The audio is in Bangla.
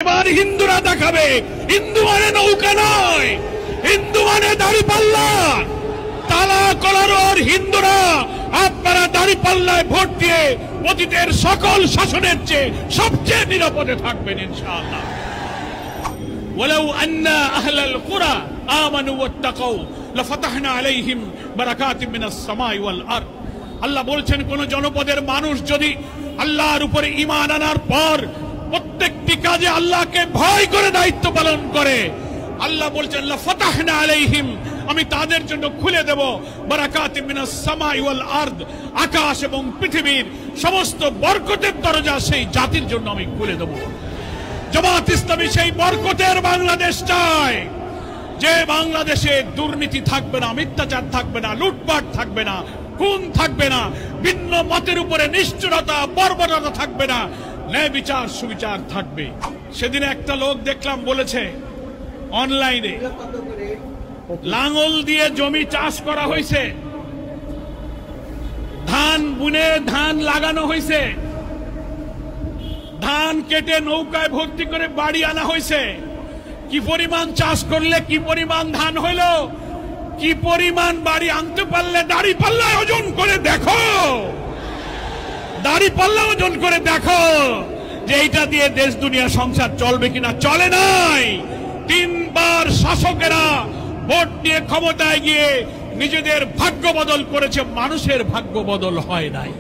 এবার হিন্দুরা দেখাবে হিন্দু মানে নৌকা নয়, হিন্দু মানে দাড়িপাল্লা। তালা কলার হিন্দুরা আপনারা দাড়িপাল্লায় ভোট দিয়ে অতীতের সকল শাসনের চেয়ে সবচেয়ে নিরাপদে থাকবেন ইনশাআল্লাহ। ওয়ালাউ আন্না আহলাল কুরা আমানু ওয়াত্তাকাউ লাফাতাহনা আলাইহিম বারাকাতিম মিনাস সামাই ওয়াল আরদ। আল্লাহ বলছেন কোন জনপদের মানুষ যদি আল্লাহর উপরে ঈমান আনার পর প্রত্যেকটি কাজে আল্লাহকে ভয় করে দায়িত্ব পালন করে, আল্লাহ বলছেন লাফাতাহনা আলাইহিম, আমি তাদের জন্য খুলে দেব বারাকাতিম মিনাস সামাই ওয়াল আরদ, আকাশ এবং পৃথিবীর সমস্ত বরকতের দরজা সেই জাতির জন্য আমি খুলে দেব। জামাত ইসলামী সেই বরকতের বাংলাদেশ চায়, যে বাংলাদেশে দুর্নীতি থাকবে না, মিথ্যাচার থাকবে না, লুটপাট থাকবে না, খুন থাকবে না, ভিন্ন মতের উপরে নিষ্ঠুরতা বর্বরতা থাকবে না, ন্যায় বিচার সুবিচার থাকবে। সেদিন একটা লোক দেখলাম বলেছে অনলাইনে, লাঙল দিয়ে জমি চাষ করা হয়েছে, ধান বুনে ধান লাগানো হয়েছে, ধান কেটে নৌকায় ভর্তি করে বাড়ি আনা হয়েছে। কি পরিমাণ চাষ করলে কি পরিমাণ ধান হইল, কি পরিমাণ বাড়ি আনতে পারলে দাড়িপাল্লা ওজন করে দেখো, দাড়িপাল্লা ওজন করে দেখো যে এইটা দিয়ে দেশ দুনিয়া সংসার চলবে কিনা। চলে নাই। তিনবার শাসকেরা ভোট নিয়ে ক্ষমতায় গিয়ে নিজেদের ভাগ্য বদল করেছে, মানুষের ভাগ্য বদল হয় নাই।